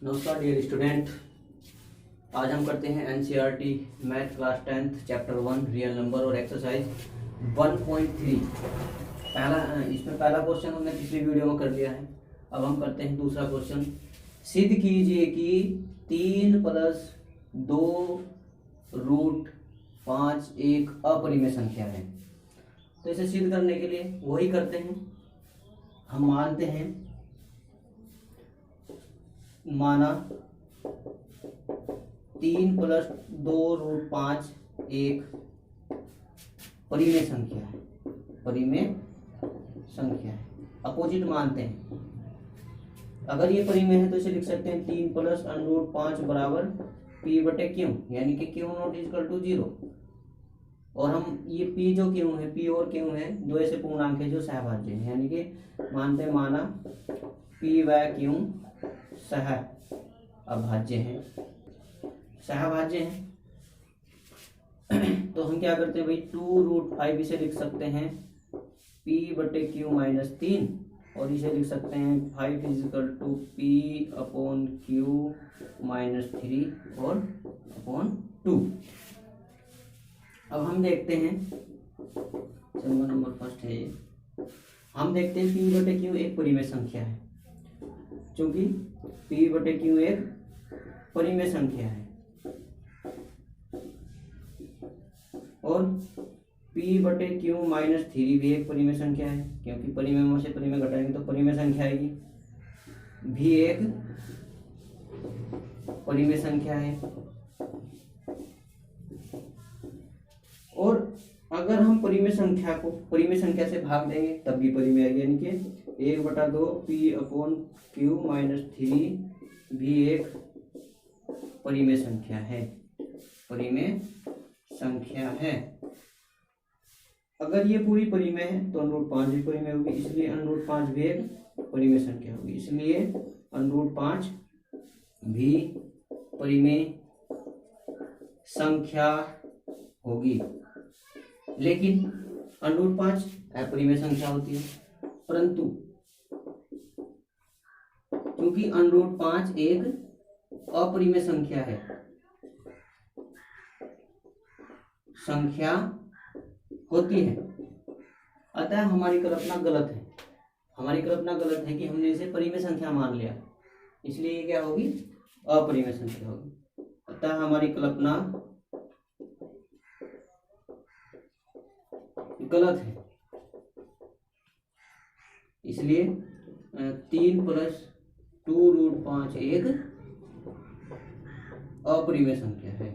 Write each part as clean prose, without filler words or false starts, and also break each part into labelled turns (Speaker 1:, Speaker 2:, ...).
Speaker 1: नमस्कार dear student. आज हम करते हैं NCERT math class 10th chapter 1 real number और एक्सरसाइज 1.3। इसमें पहला क्वेश्चन हमने पिछली वीडियो में कर लिया है। अब हम करते हैं दूसरा क्वेश्चन। सिद्ध कीजिए कि 3 + 2 √ 5 एक अपरिमेय संख्या है। तो इसे सिद्ध करने के लिए वही करते हैं। हम मानते हैं माना 3 + 2 √ 5 एक परिमेय संख्या है। परिमेय संख्या है, अपोजिट मानते हैं। अगर ये परिमेय है तो इसे लिख सकते हैं 3 + √5 बराबर p/q, यानी कि q नॉट = 0। और हम ये p जो q है, p और q है दो ऐसे पूर्णांक है जो सहभाज्य है, यानी कि मानते हैं माना p/q सह अभाज्य है, सहभाज्य है। तो हम क्या करते हैं भाई, 2√5 इसे लिख सकते हैं p/q - 3 और इसे लिख सकते हैं 5 = p/q - 3 और /2। अब हम देखते हैं, नंबर फर्स्ट है ये। हम देखते हैं p/q एक परिमेय संख्या है, क्योंकि p/q एक परिमेय संख्या है और p/q - 3 भी एक परिमेय संख्या है, क्योंकि परिमेय में से परिमेय घटाएंगे तो परिमेय संख्या आएगी, भी एक परिमेय संख्या है। और अगर हम परिमेय संख्या को परिमेय संख्या से भाग देंगे तब भी परिमेय आएगी, यानी कि 1/2 p/q - 3 भी एक परिमेय संख्या है। परिमेय संख्या है। अगर ये पूरी परिमेय है तो √5 भी परिमेय होगी, इसलिए √5 भी एक परिमेय संख्या होगी, इसलिए √5 भी परिमेय संख्या होगी। लेकिन √5 अपरिमेय संख्या होती है, परंतु क्योंकि √5 एक अपरिमेय संख्या है, संख्या होती है, अतः हमारी कल्पना गलत है। हमारी कल्पना गलत है कि हमने इसे परिमेय संख्या मान लिया, इसलिए ये क्या होगी, अपरिमेय संख्या होगी। अतः हमारी कल्पना गलत है, इसलिए 3 + 2 √ 5 एक अपरिमेय संख्या है।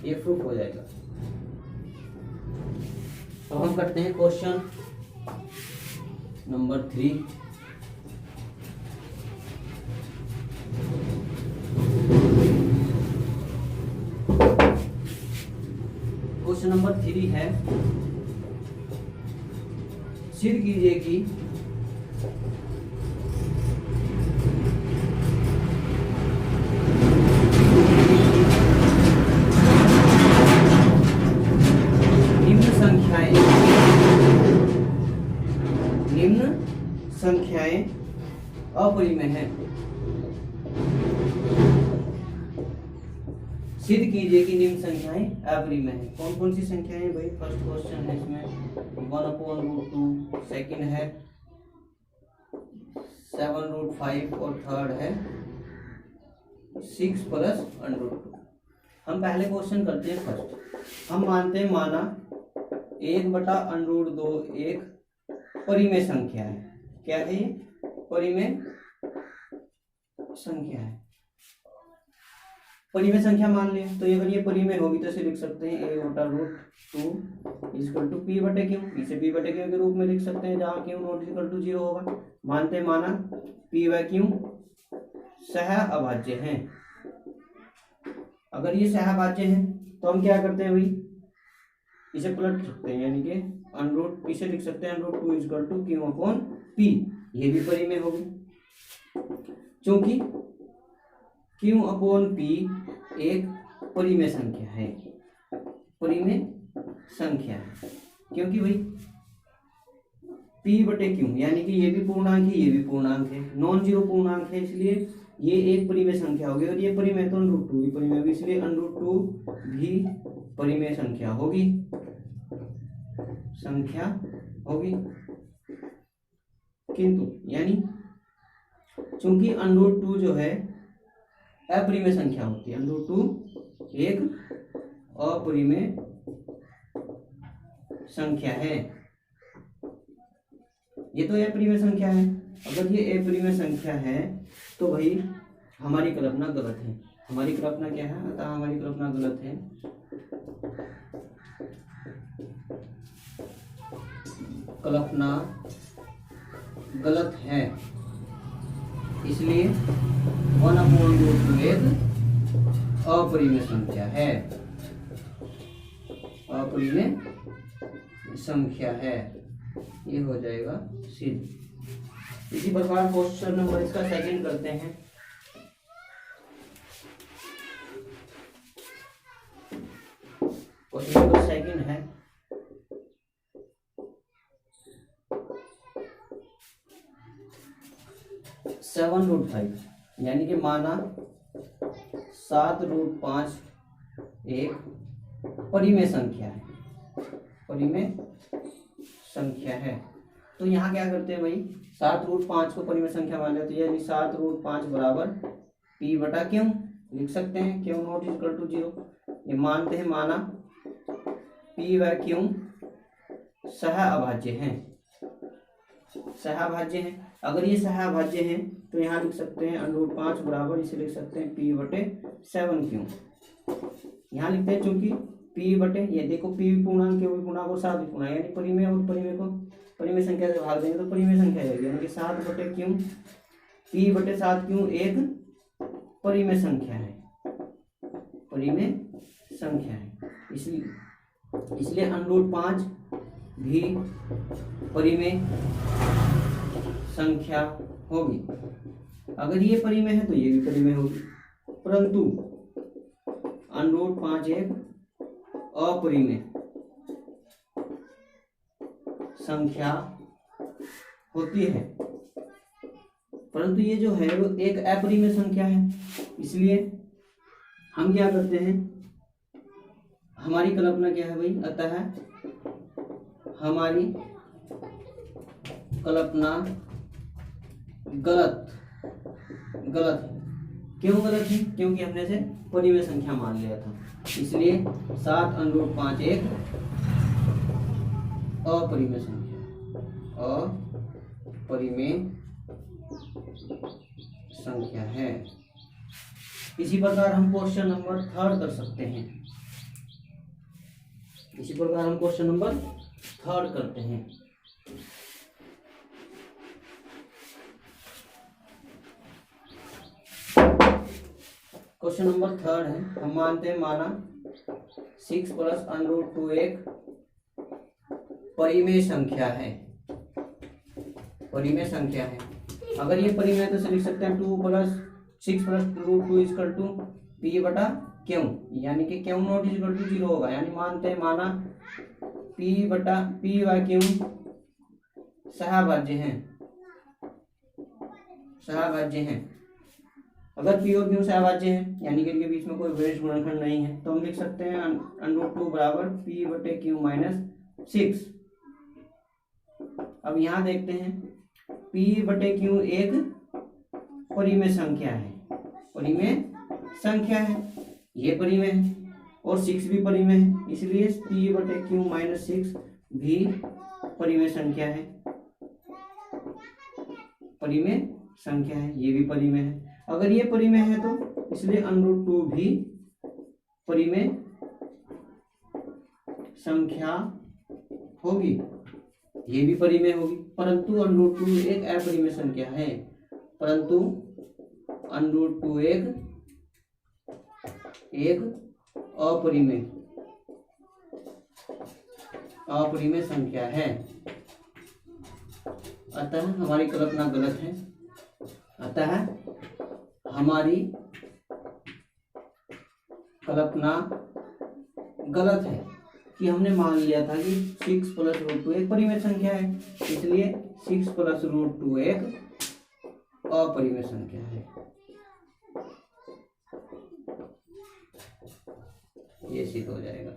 Speaker 1: ये प्रूफ हो जाएगा। तो हम करते हैं क्वेश्चन नंबर 3। क्वेश्चन नंबर 3 है, सिद्ध कीजिए कि निम्न संख्याएं अपरिमेय हैं। सिद्ध कीजिए कि निम्न संख्याएं अपरिमेय हैं। कौन कौन सी संख्याएं हैं भाई? फर्स्ट क्वेश्चन है इसमें 1/√2, सेकंड है 7√5 और थर्ड है 6 + √2। हम पहले क्वेश्चन करते हैं फर्स्ट। हम मानते हैं माना 1/√2 एक परिमेय संख्या है। क्या है ये? परिमेय संख्या है। परिमेय संख्या मान लें तो अगर ये परिमेय होगी तो इसे लिख सकते हैं 1/√2 = p/q। इसे p/q के रूप में लिख सकते हैं, जहाँ q नॉट = 0 होगा। मानते हैं माना p/q सह अभाज्य हैं। अगर ये सह अभाज्य हैं तो हम क्या करते हैं भाई, इसे पलट सकते हैं, यानी कि इसे लिख सकते हैं √2 = q/p। ये भी परिमेय होगी, क्योंकि q/p एक परिमेय संख्या है। परिमेय संख्या है, क्योंकि भाई P बटे क्यू, यानी कि ये भी पूर्णांक है, ये भी पूर्णांक है, नॉन जीरो पूर्णांक है, इसलिए ये एक परिमेय संख्या होगी और ये परिमेय तो √2 भी परिमेय होगी, इसलिए √2 भी परिमेय संख्या होगी, किंतु यानी चूंकि √2 जो है अपरिमेय संख्या होती है, √2 एक अपरिमेय संख्या है, ये तो अपरिमेय संख्या है। अगर ये अपरिमेय संख्या है तो भाई हमारी कल्पना गलत है। हमारी कल्पना क्या है? अतः हमारी कल्पना गलत है। कल्पना गलत है, इसलिए 1/√2 एक अपरिमेय संख्या है, अपरिमेय संख्या है। ये हो जाएगा सिद्ध। इसी प्रकार क्वेश्चन नंबर इसका सेकंड करते हैं। क्वेश्चन नंबर सेकंड है 7√5, यानी कि माना 7√5 एक परिमेय संख्या है, परिमेय संख्या है। तो यहाँ क्या करते हैं भाई, 7√5 को परिमेय संख्या मान लेते हैं, यानी 7√5 बराबर P बटा क्यों लिख सकते हैं, क्यों नॉट इक्वल टू 0। ये मानते हैं, माना P व क्यों सहाभाज्य हैं, सहाभाज्य हैं। अगर ये सहाभाज्य हैं तो यहाँ लिख सकते हैं √5 बराबर, इसे लिख सकते हैं P बटे 7 क्यों। यहाँ लिखते हैं चूंकि P बटे, ये देखो P भी पूर्णांक, Q भी पूर्णांक और 7 भी पूर्णांक, यानी परिमेय और परिमेय को परिमेय संख्या से भाग देंगे तो परिमेय संख्या जाएगी, यानी कि 7 बटे क्यों, P बटे 7 क्यों एक परिमेय संख्या है, परिमेय संख्या है। इसलिए √5 भी परिमेय संख्या होगी। अगर ये परिमेय है तो ये भी परिमेय होगी, परंतु √5 एक अपरिमेय संख्या होती है, परंतु ये जो है वो एक अपरिमेय संख्या है। इसलिए हम क्या करते हैं, हमारी कल्पना क्या है भाई, अतः हमारी कल्पना गलत है। क्यों गलत है? क्योंकि हमने से परिमेय संख्या मान लिया था, इसलिए 7√5 एक अपरिमेय संख्या, अपरिमेय संख्या है। इसी प्रकार हम क्वेश्चन नंबर थर्ड कर सकते हैं। इसी प्रकार हम क्वेश्चन नंबर थर्ड करते हैं। क्वेश्चन नंबर थर्ड है, हम मानते हैं, माना 6 + √2 एक परिमेय संख्या है, परिमेय संख्या है। अगर ये परिमेय तो लिख सकते हैं 2 + 6 + √2 = P बटा क्यों, यानी कि क्यों नॉट इक्वल टू 0 होगा। यानी मानते हैं, माना P व क्यों सहाभाज्य हैं, सहाभाज्य हैं। अगर P और Q सहाभाज्य हैं, यानी कि इनके बीच में कोई विशेष गुणनखंड नहीं है, तो हम लिख सकते हैं √2 बराबर P बटे Q - 6। अब यहाँ देखते हैं, P बटे Q एक परिमेय संख्या है, परिमेय संख्या है, ये परिमेय है और 6 भी परिमेय है, इसलिए P बटे Q - 6 भी परिमेय संख्या है, परिमेय संख्या है, ये भी परिमेय है। अगर ये परिमेय है तो इसलिए √2 भी परिमेय संख्या होगी, ये भी परिमेय होगी, परंतु √2 एक अपरिमेय संख्या है, परंतु √2 एक अपरिमेय संख्या है। अतः हमारी कल्पना गलत है, अतः हमारी कल्पना गलत है। कि हमने मान लिया था कि 6 + √2 एक परिमेय संख्या है, इसलिए 6 + √2 एक अपरिमेय संख्या है। ये सिद्ध हो जाएगा।